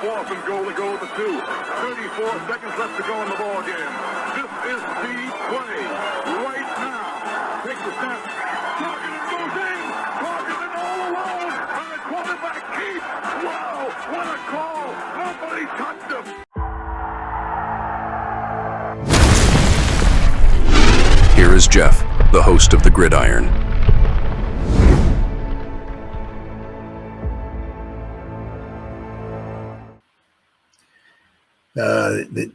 4th and goal to go to 2. 34 seconds left to go in the ball game. This is the play right now. Takes the snap. Targeted goes in. Targeted all alone. And the quarterback keeps. Wow, what a call. Nobody touched him. Here is Jeff, the host of the Gridiron.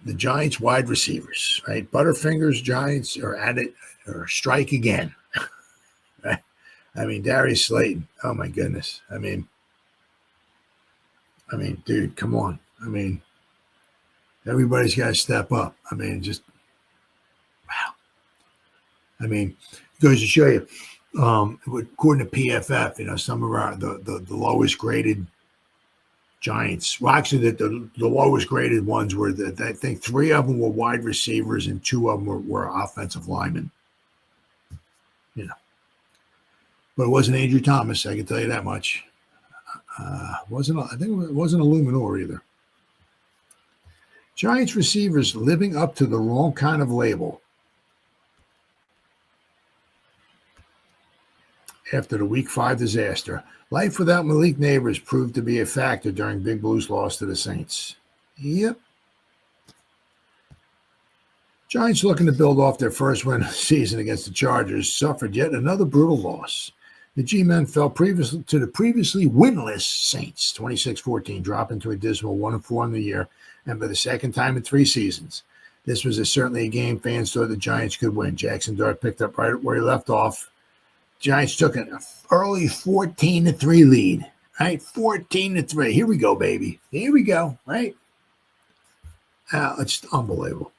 The Giants wide receivers, right? Butterfingers, Giants are at it, or strike again. Right? I mean, Darius Slayton. Oh my goodness. I mean, dude, come on. I mean, everybody's got to step up. I mean, just wow. I mean, it goes to show you, according to PFF, some of our the lowest graded Giants. Well, actually, the lowest graded ones were I think 3 of them were wide receivers and 2 of them were offensive linemen. But it wasn't Andrew Thomas. I can tell you that much. I think it wasn't a Luminor either. Giants receivers living up to the wrong kind of label. After the Week 5 disaster, life without Malik Nabers proved to be a factor during Big Blue's loss to the Saints. Yep. Giants, looking to build off their first win of the season against the Chargers, suffered yet another brutal loss. The G-men fell to the previously winless Saints, 26-14, dropping to a dismal 1-4 in the year, and for the second time in 3 seasons. This was certainly a game fans thought the Giants could win. Jaxson Dart picked up right where he left off. Giants took an early 14-3 lead, right? 14-3. Here we go, baby. Here we go, right? It's unbelievable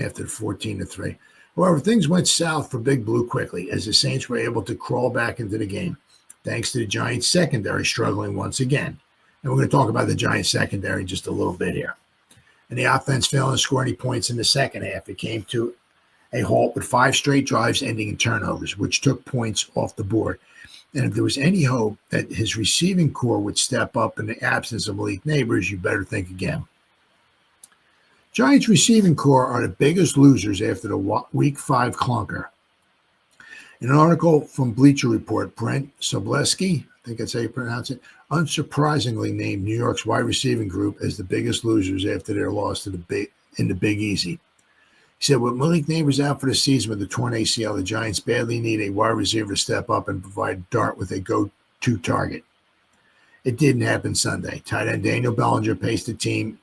after the 14-3. However, things went south for Big Blue quickly as the Saints were able to crawl back into the game, thanks to the Giants secondary struggling once again. And we're going to talk about the Giants secondary in just a little bit here. And the offense failing to score any points in the second half. It came to a halt with 5 straight drives ending in turnovers, which took points off the board. And if there was any hope that his receiving core would step up in the absence of Malik Nabers, you better think again. Giants receiving core are the biggest losers after the Week 5 clunker. In an article from Bleacher Report, Brent Sobleski, I think that's how you pronounce it, unsurprisingly named New York's wide receiving group as the biggest losers after their loss to the Big Easy. He said, with Malik Nabers out for the season with the torn ACL, the Giants badly need a wide receiver to step up and provide Dart with a go-to target. It didn't happen Sunday. Tight end Daniel Bellinger paced the team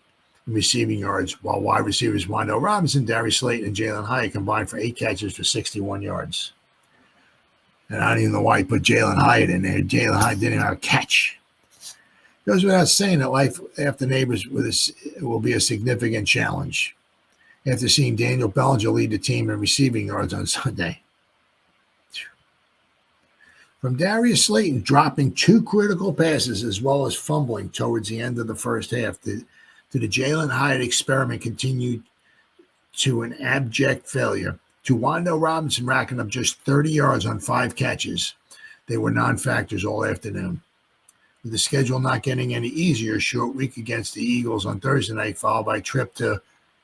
in receiving yards, while wide receivers Wando Robinson, Darius Slayton, and Jalen Hyatt combined for 8 catches for 61 yards. And I don't even know why he put Jalen Hyatt in there. Jalen Hyatt didn't even have a catch. It goes without saying that life after Nabers will be a significant challenge after seeing Daniel Bellinger lead the team in receiving yards on Sunday. From Darius Slayton dropping 2 critical passes as well as fumbling towards the end of the first half, to the Jalen Hyatt experiment continued to an abject failure, to Wando Robinson racking up just 30 yards on 5 catches. They were non-factors all afternoon. With the schedule not getting any easier, short week against the Eagles on Thursday night, followed by a trip to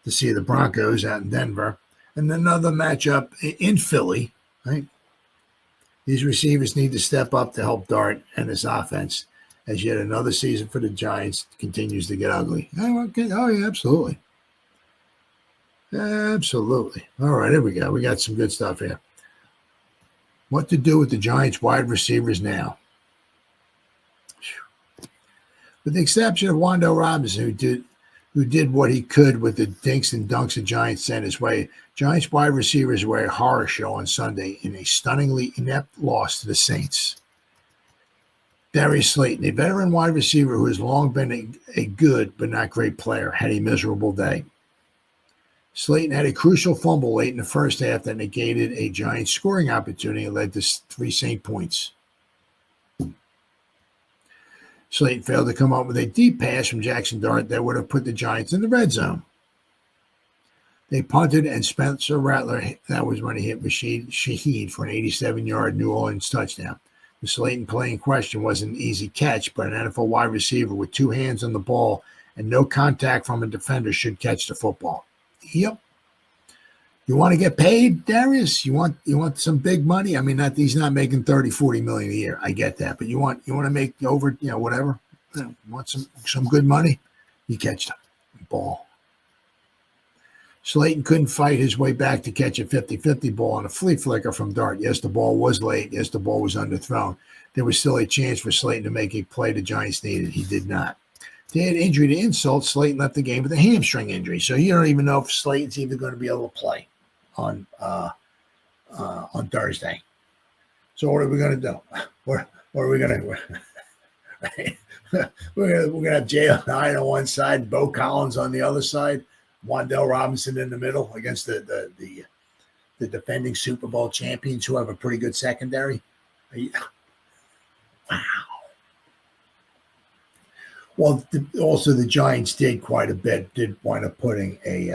see the Broncos out in Denver, and another matchup in Philly, right? These receivers need to step up to help Dart and this offense as yet another season for the Giants continues to get ugly. Oh, yeah, absolutely. Absolutely. All right, here we go. We got some good stuff here. What to do with the Giants wide receivers now? With the exception of Wando Robinson, who did what he could with the dinks and dunks the Giants sent his way, Giants wide receivers were a horror show on Sunday in a stunningly inept loss to the Saints. Darius Slayton, a veteran wide receiver who has long been a good but not great player, had a miserable day. Slayton had a crucial fumble late in the first half that negated a Giants scoring opportunity and led to 3 Saint points. Slayton failed to come up with a deep pass from Jaxson Dart that would have put the Giants in the red zone. They punted, and Spencer Rattler, that was when he hit Rashid Shaheed for an 87-yard New Orleans touchdown. The Slayton play in question was an easy catch, but an NFL wide receiver with 2 hands on the ball and no contact from a defender should catch the football. Yep. You want to get paid, Darius? You want some big money? I mean, he's not making 30, 40 million a year. I get that. But you want to make over, whatever. Want some good money? You catch the ball. Slayton couldn't fight his way back to catch a 50-50 ball on a flea flicker from Dart. Yes, the ball was late. Yes, the ball was underthrown. There was still a chance for Slayton to make a play the Giants needed. He did not. To add injury to insult, Slayton left the game with a hamstring injury. So you don't even know if Slayton's even going to be able to play on Thursday. So what are we going to do? What are we going to do? We're going to have Jalen Hyatt on one side, Bo Collins on the other side, Wan'Dale Robinson in the middle against the defending Super Bowl champions who have a pretty good secondary. Wow. Well, also the Giants did quite a bit. Did wind up putting a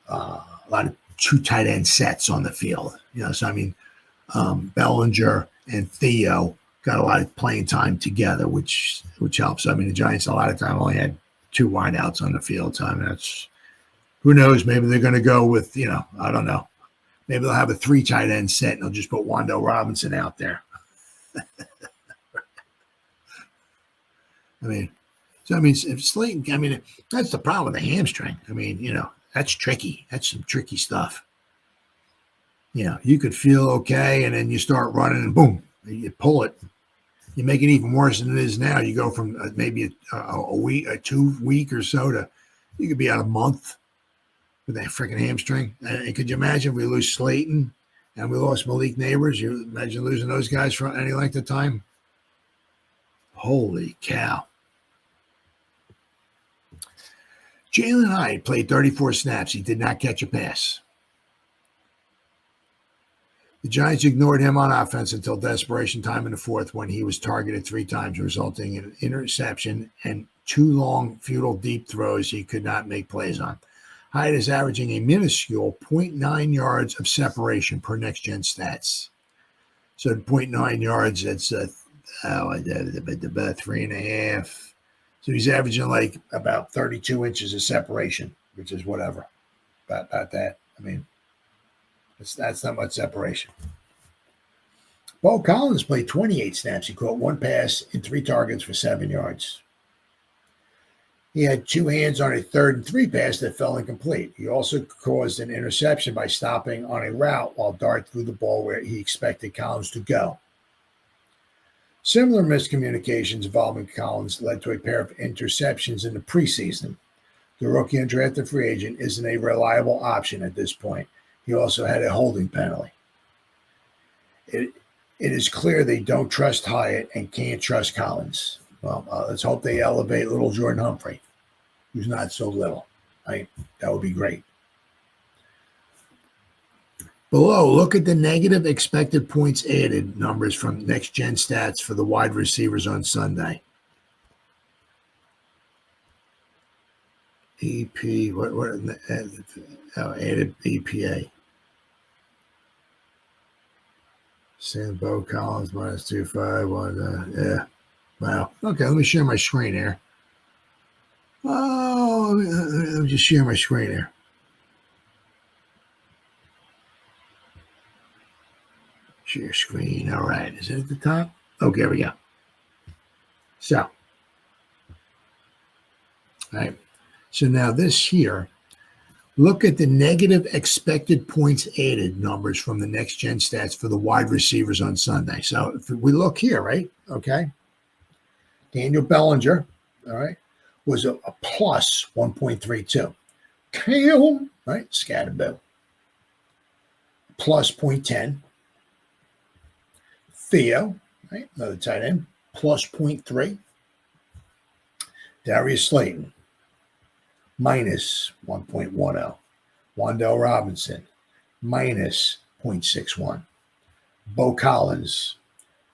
lot of 2 tight end sets on the field. So I mean, Bellinger and Theo got a lot of playing time together, which helps. I mean, the Giants a lot of time only had 2 wideouts on the field. So I mean, that's, who knows? Maybe they're going to go with, I don't know. Maybe they'll have a 3 tight end set and they'll just put Wan'Dale Robinson out there. If Slayton, that's the problem with the hamstring. That's tricky. That's some tricky stuff. You could feel okay, and then you start running, and boom, you pull it. You make it even worse than it is now. You go from maybe a week, 2 week or so to, you could be out a month with that freaking hamstring. And could you imagine if we lose Slayton and we lost Malik Nabers? You imagine losing those guys for any length of time? Holy cow. Jalen Hyatt played 34 snaps. He did not catch a pass. The Giants ignored him on offense until desperation time in the fourth, when he was targeted 3 times, resulting in an interception and 2 long, futile deep throws he could not make plays on. Hyatt is averaging a minuscule 0.9 yards of separation per next-gen stats. So 0.9 yards, that's about 3.5. So he's averaging like about 32 inches of separation, which is whatever. About that. That's not much separation. Bo Collins played 28 snaps. He caught 1 pass and 3 targets for 7 yards. He had 2 hands on a 3rd and 3 pass that fell incomplete. He also caused an interception by stopping on a route while Dart threw the ball where he expected Collins to go. Similar miscommunications involving Collins led to a pair of interceptions in the preseason. The rookie undrafted free agent isn't a reliable option at this point. He also had a holding penalty. It is clear they don't trust Hyatt and can't trust Collins. Well, let's hope they elevate little Jordan Humphrey, who's not so little. That would be great. Below, look at the negative expected points added numbers from Next Gen Stats for the wide receivers on Sunday. EP, added EPA. Bo Collins -2.5. Yeah. Wow. Okay, let me share my screen here. Oh, let me just share my screen here. Share screen. All right. Is it at the top? Okay, here we go. So, all right. So now this here, look at the negative expected points added numbers from the Next Gen Stats for the wide receivers on Sunday. So if we look here, right? Okay. Daniel Bellinger, all right, was a plus 1.32. Cam, right? Scatterbill. Plus 0.10. Theo, right? Another tight end, plus 0.3. Darius Slayton, minus 1.10. Wan'Dale Robinson, minus 0.61. Bo Collins,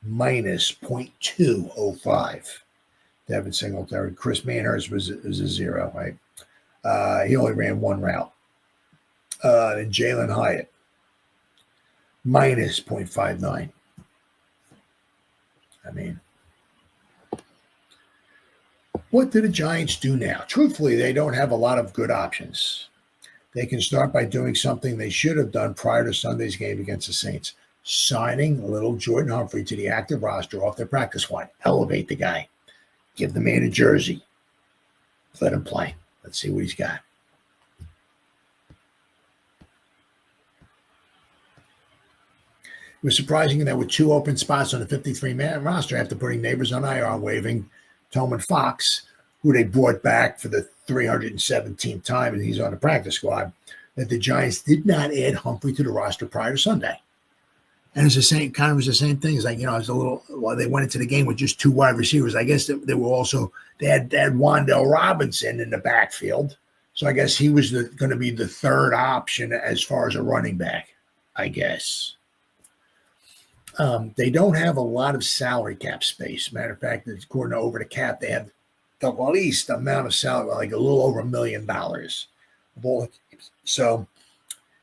minus 0.205. Devin Singletary. Chris Manhurst was a 0, right? He only ran 1 route. And Jalen Hyatt, minus 0.59. What do the Giants do now? Truthfully, they don't have a lot of good options. They can start by doing something they should have done prior to Sunday's game against the Saints, signing a little Jordan Humphrey to the active roster off their practice squad. Elevate the guy. Give the man a jersey. Let him play. Let's see what he's got. It was surprising that with 2 open spots on the 53-man roster after putting Nabers on IR, waiving Tolman Fox, who they brought back for the 317th time, and he's on the practice squad, that the Giants did not add Humphrey to the roster prior to Sunday. And it's the same the same thing. It's like, it's a little, they went into the game with just 2 wide receivers. I guess they were also, they had Wan'Dale Robinson in the backfield. So I guess he was going to be the third option as far as a running back, I guess. They don't have a lot of salary cap space. Matter of fact, according to Over the Cap, they have the least amount of salary, like a little over $1 million. So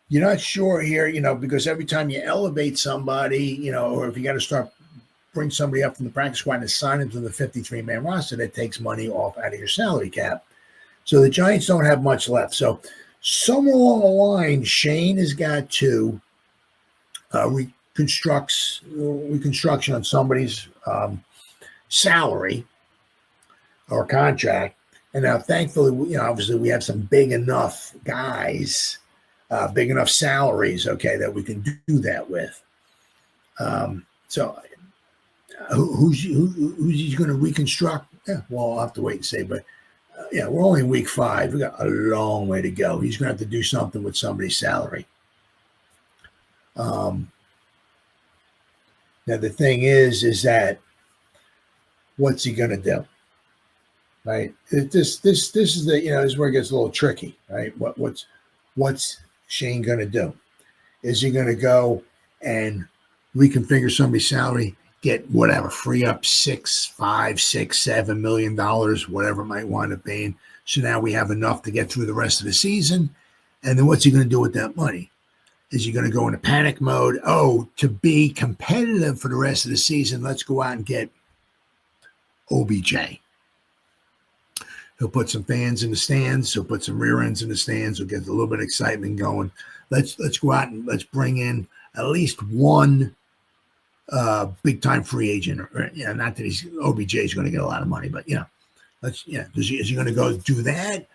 you're not sure here, because every time you elevate somebody, or if you got to bring somebody up from the practice squad and assign them to the 53-man roster, that takes money off out of your salary cap. So the Giants don't have much left. So somewhere along the line, Shane has got to reconstruction on somebody's salary or contract. And now, thankfully, obviously we have some big enough guys, big enough salaries, that we can do that with. So who's he going to reconstruct? Yeah, well, I'll have to wait and see. But we're only in week 5. We got a long way to go. He's going to have to do something with somebody's salary. Now the thing is that what's he going to do? Right? This is the this is where it gets a little tricky, right? What's Shane going to do? Is he going to go and reconfigure somebody's salary, get whatever, free up $6, $5, $6, $7 million, whatever it might wind up being? So now we have enough to get through the rest of the season. And then what's he going to do with that money? Is he going to go into panic mode? Oh, to be competitive for the rest of the season, let's go out and get OBJ. He'll put some fans in the stands. He'll put some rear ends in the stands. He'll get a little bit of excitement going. Let's go out and let's bring in at least one big-time free agent. Not that OBJ is going to get a lot of money, but is he going to go do that?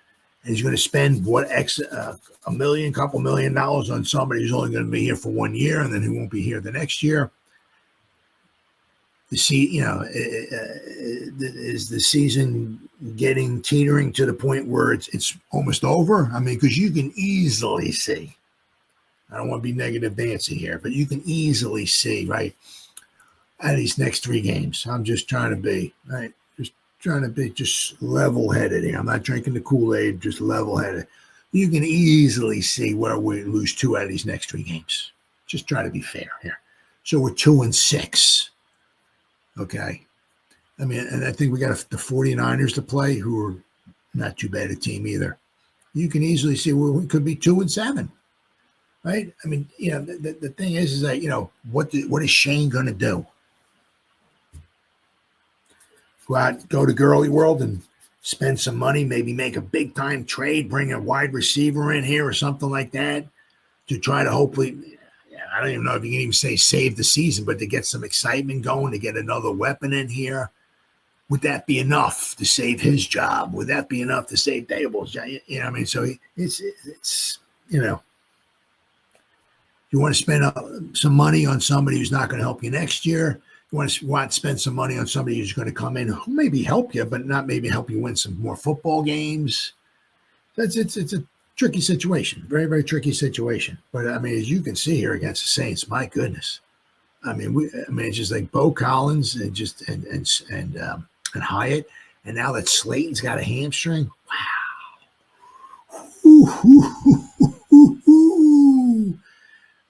And he's going to spend $1 million, couple $1 million on somebody who's only going to be here for 1 year, and then he won't be here the next year. Is the season getting teetering to the point where it's almost over? I mean, because you can easily see. I don't want to be negative Nancy here, but you can easily see, right, out of these next 3 games. I'm just trying to be, right, just level-headed here. I'm not drinking the Kool-Aid, just level-headed. You can easily see where we lose 2 out of these next 3 games. Just try to be fair here. So we're 2-6. Okay. I mean, and I think we got the 49ers to play, who are not too bad a team either. You can easily see where we could be 2-7. Right? I mean, the thing is that, what is Shane going to do? Go to Gurley World and spend some money, maybe make a big-time trade, bring a wide receiver in here or something like that to try to hopefully, I don't even know if you can even say save the season, but to get some excitement going, to get another weapon in here. Would that be enough to save his job? Would that be enough to save Dable's job? I mean, so it's you want to spend some money on somebody who's not going to help you next year. You want to spend some money on somebody who's going to come in who maybe help you, but not maybe help you win some more football games. It's a tricky situation, very, very tricky situation. But I mean, as you can see here against the Saints, my goodness, I mean, it's just like Bo Collins and and Hyatt, and now that Slayton's got a hamstring. Wow,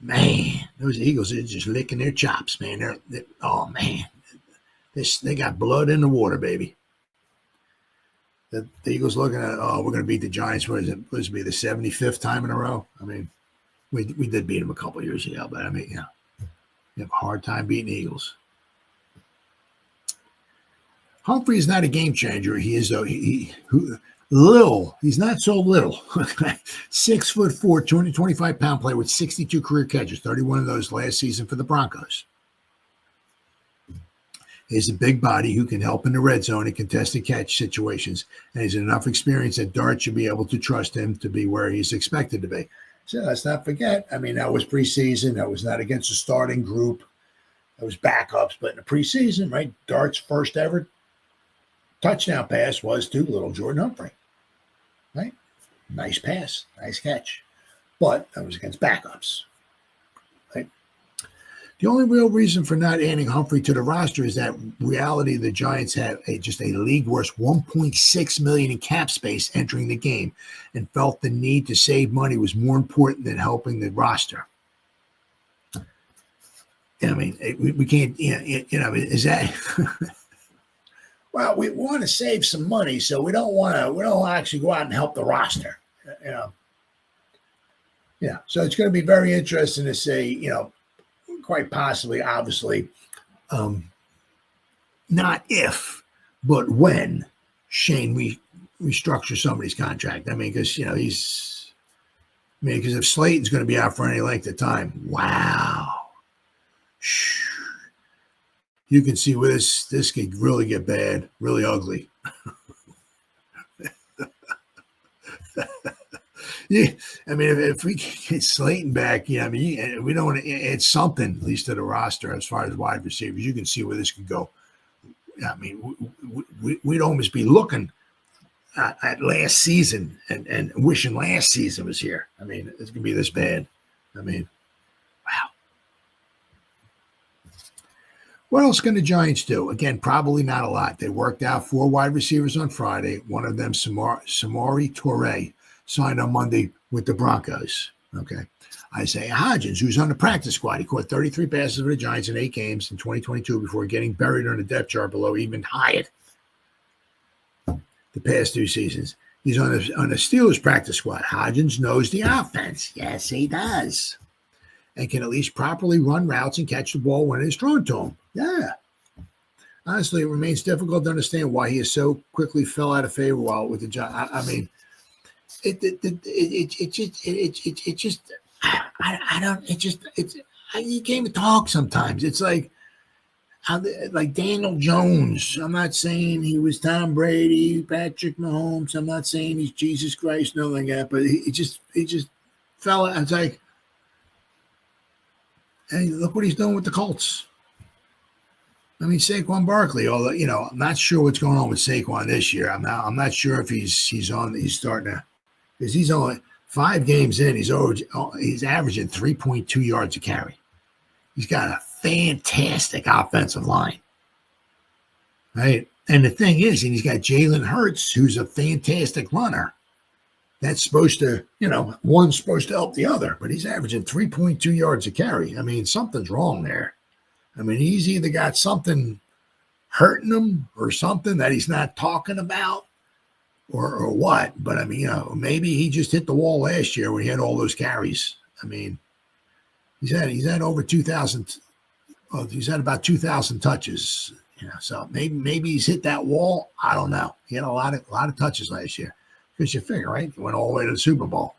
man, those Eagles are just licking their chops, man. Oh man, they got blood in the water, baby. The Eagles looking at, we're going to beat the Giants. What is it? Supposed to be the 75th time in a row. I mean, we did beat them a couple of years ago, but I mean, you have a hard time beating the Eagles. Humphrey is not a game changer. He is, though. Little. He's not so little. 6'4", 225-pound player with 62 career catches, 31 of those last season for the Broncos. He's a big body who can help in the red zone and contested catch situations, and he's enough experience that Dart should be able to trust him to be where he's expected to be. So let's not forget, I mean, that was preseason. That was not against a starting group. That was backups. But in the preseason, right, Dart's first ever touchdown pass was to little Jordan Humphrey. Right? Nice pass, nice catch. But that was against backups. Right? The only real reason for not adding Humphrey to the roster is that reality the Giants have just a league worst $1.6 million in cap space entering the game, and felt the need to save money was more important than helping the roster. I mean, we can't, is that? Well, we want to save some money, so we don't actually go out and help the roster, Yeah, so it's going to be very interesting to see, quite possibly, obviously, not if, but when Shane restructure somebody's contract. I mean, because, because if Slayton's going to be out for any length of time, wow. You can see where this could really get bad, really ugly. Yeah, I mean, if we get Slayton back, we don't want to add something, at least to the roster as far as wide receivers. You can see where this could go. I mean, we'd almost be looking at last season and wishing last season was here. I mean, it's going to be this bad. I mean, wow. What else can the Giants do? Again, probably not a lot. They worked out 4 wide receivers on Friday. One of them, Samori Toure, signed on Monday with the Broncos. Okay. Isaiah Hodgins, who's on the practice squad. He caught 33 passes for the Giants in 8 games in 2022 before getting buried on the depth chart below even Hyatt the past 2 seasons. He's on the Steelers practice squad. Hodgins knows the offense. Yes, he does. And can at least properly run routes and catch the ball when it's thrown to him. Yeah. Honestly, it remains difficult to understand why he is so quickly fell out of favor while with the Giants. I mean, you can't even talk sometimes. It's like Daniel Jones. I'm not saying he was Tom Brady, Patrick Mahomes. I'm not saying he's Jesus Christ, nothing like that. But he just fell out. It's like, hey, look what he's doing with the Colts. I mean, Saquon Barkley, although, I'm not sure what's going on with Saquon this year. I'm not sure if he's starting to, because he's only 5 games in. He's averaging 3.2 yards a carry. He's got a fantastic offensive line, right? And the thing is, and he's got Jalen Hurts, who's a fantastic runner. That's supposed to, one's supposed to help the other, but he's averaging 3.2 yards a carry. I mean, something's wrong there. I mean, he's either got something hurting him or something that he's not talking about or what. But, I mean, maybe he just hit the wall last year when he had all those carries. I mean, he's had over 2,000. Well, he's had about 2,000 touches. So maybe he's hit that wall. I don't know. He had a lot of touches last year. Because you figure, right? He went all the way to the Super Bowl.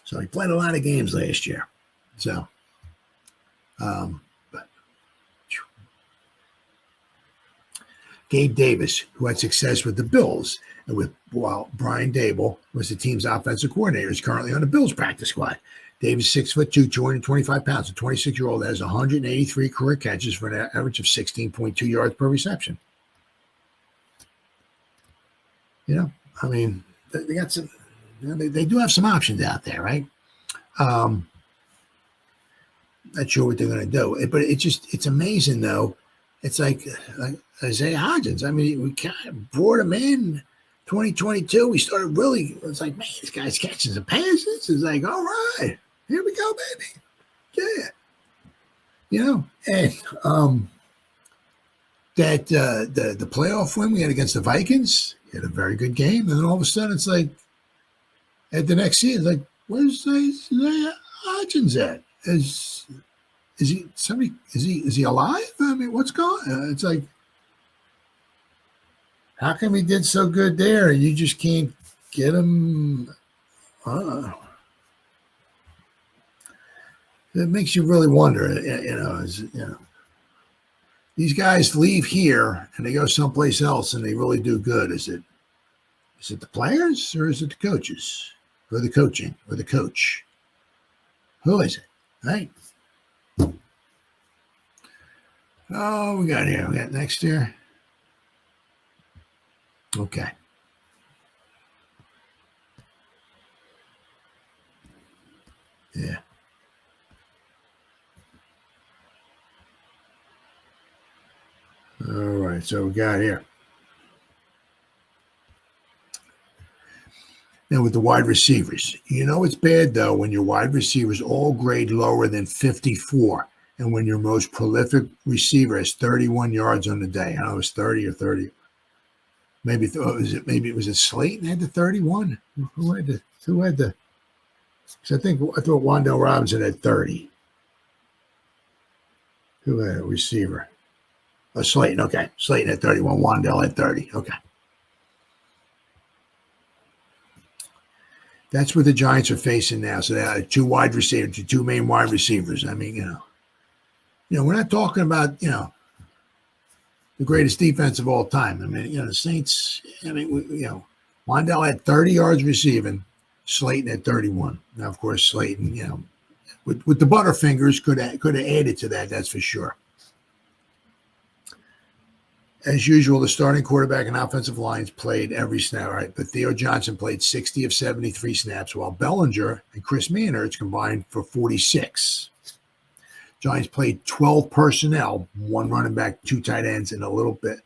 So he played a lot of games last year. So, but Gabe Davis, who had success with the Bills, and while Brian Dable was the team's offensive coordinator, is currently on the Bills practice squad. Davis, 6'2", 225 pounds, a 26-year-old, has 183 career catches for an average of 16.2 yards per reception. I mean, they got some. They do have some options out there, right? Not sure what they're going to do, but it's amazing though. It's like Isaiah Hodgins. I mean, we kind of brought him in 2022. We started really. It's like, man, this guy's catching some passes. It's like, all right, here we go, baby. Yeah, and that the playoff win we had against the Vikings. He had a very good game, and then all of a sudden it's like at the next season, like, where's Isaiah Hodgins at? Is he alive? I mean, what's going on? It's like, How come he did so good there and you just can't get him? It makes you really wonder, these guys leave here and they go someplace else and they really do good. Is it the players or is it the coaches or the coaching or the coach? Who is it? Right? Oh, we got here. We got next here. Okay. Yeah. All right. So we got here. Now with the wide receivers, it's bad though when your wide receivers all grade lower than 54, and when your most prolific receiver has 31 yards on the day. I don't know, it was 30 or 30. Maybe it was Slayton had the 31. Who had the? Because I thought Wan'Dale Robinson had 30. Who had a receiver? Oh, Slayton. Okay, Slayton had 31. Wan'Dale had 30. Okay. That's what the Giants are facing now. So they have two main wide receivers. I mean, we're not talking about, the greatest defense of all time. I mean, the Saints, Wan'Dale had 30 yards receiving, Slayton had 31. Now, of course, Slayton, with the Butterfingers could have added to that, that's for sure. As usual, the starting quarterback and offensive lines played every snap, right? But Theo Johnson played 60 of 73 snaps, while Bellinger and Chris Manhertz combined for 46. Giants played 12 personnel, one running back, two tight ends, and a little bit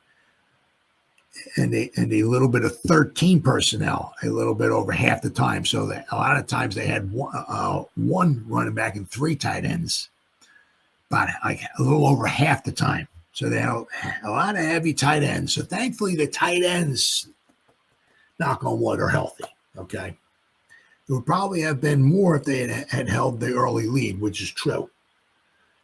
of 13 personnel, a little bit over half the time. So that a lot of times they had one running back and three tight ends, about like a little over half the time. So they had a lot of heavy tight ends. So thankfully the tight ends, knock on wood, are healthy. Okay. It would probably have been more if they had held the early lead, which is true.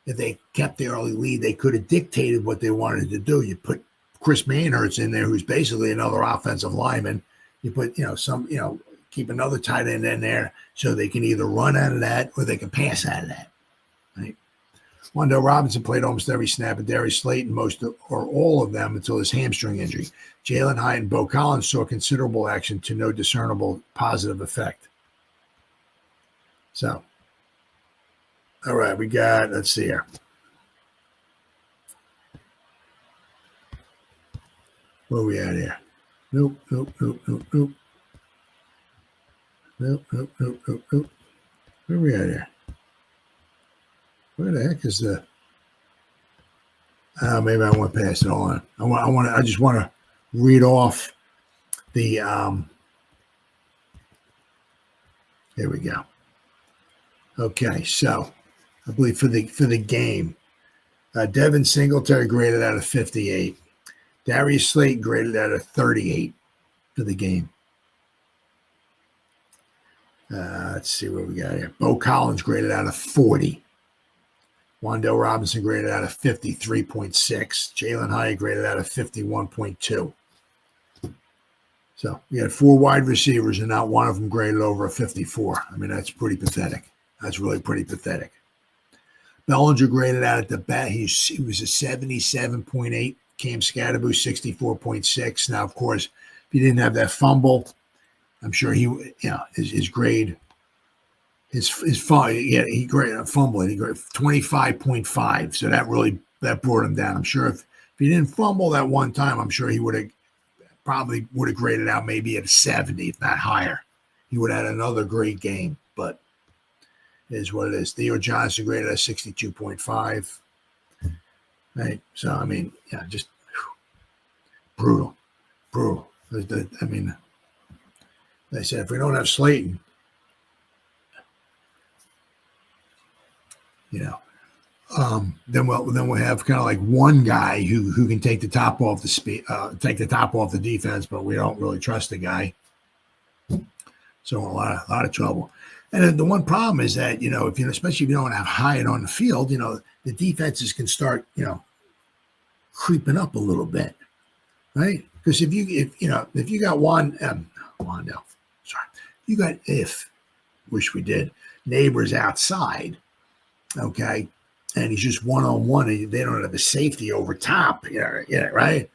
If they kept the early lead, they could have dictated what they wanted to do. You put Chris Manhertz in there, who's basically another offensive lineman. You put, keep another tight end in there so they can either run out of that or they can pass out of that. Right? Wan'Dale Robinson played almost every snap, and Darius Slayton most or all of them until his hamstring injury. Jalen Hyatt and Bo Collins saw considerable action to no discernible positive effect. So, all right, let's see here. Where are we at here? Nope. Where are we at here? Where the heck is the? Maybe I want to pass it on. I just want to read off the. Here we go. Okay, so I believe for the game, Devin Singletary graded out of 58. Darius Slayton graded out of 38 for the game. Let's see what we got here. Bo Collins graded out of 40. Wan'Dale Robinson graded out of 53.6. Jalen Hyatt graded out of 51.2. So we had four wide receivers, and not one of them graded over a 54. I mean, that's pretty pathetic. That's really pretty pathetic. Bellinger graded out at the bat. He was a 77.8. Cam Scatterboo, 64.6. Now, of course, if he didn't have that fumble, I'm sure his grade. He graded fumbling. He graded 25.5. So that brought him down. I'm sure if he didn't fumble that one time, I'm sure he would have graded out maybe at a 70, if not higher. He would have had another great game, but it is what it is. Theo Johnson graded at 62.5. Right. So I mean, just brutal. I mean, they said if we don't have Slayton, then we'll have kind of like one guy who can take the top off the defense, but we don't really trust the guy. So a lot of trouble. And then the one problem is that especially if you don't have Hyatt on the field, the defenses can start creeping up a little bit. right? Because if you got Wando, sorry, you got wish we did Neighbors outside, okay, and he's just one-on-one, and they don't have a safety over top, right?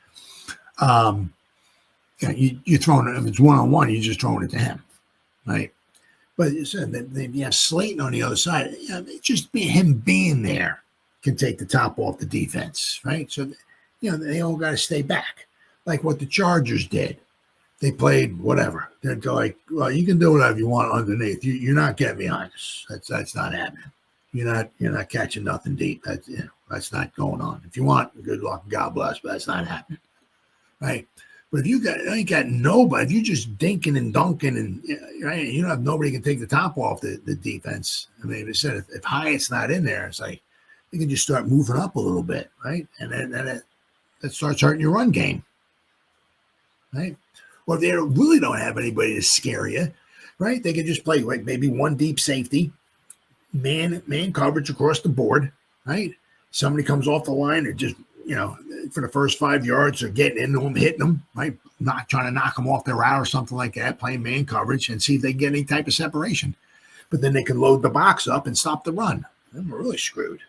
You're throwing it, if it's one-on-one, you're just throwing it to him, right? But then you have Slayton on the other side. Just him being there can take the top off the defense, right? So, they all got to stay back, like what the Chargers did. They played whatever. They're like, well, you can do whatever you want underneath. You're not getting behind us. That's not happening. You're not catching nothing deep. That's not going on. If you want, good luck, God bless, but that's not happening, right? But if you ain't got nobody, if you're just dinking and dunking, and right, you don't have nobody can take the top off the defense. I mean, I said if Hyatt's not in there, it's like you can just start moving up a little bit, right? And then that starts hurting your run game, right? Or if they really don't have anybody to scare you, right? They can just play like maybe one deep safety, man coverage across the board, right? Somebody comes off the line or just, for the first 5 yards or getting into them, hitting them, right? Not trying to knock them off their route or something like that, playing man coverage and see if they get any type of separation. But then they can load the box up and stop the run. Then we're really screwed.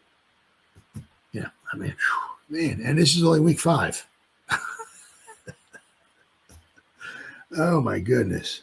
I mean, man, and this is only week 5. Oh, my goodness.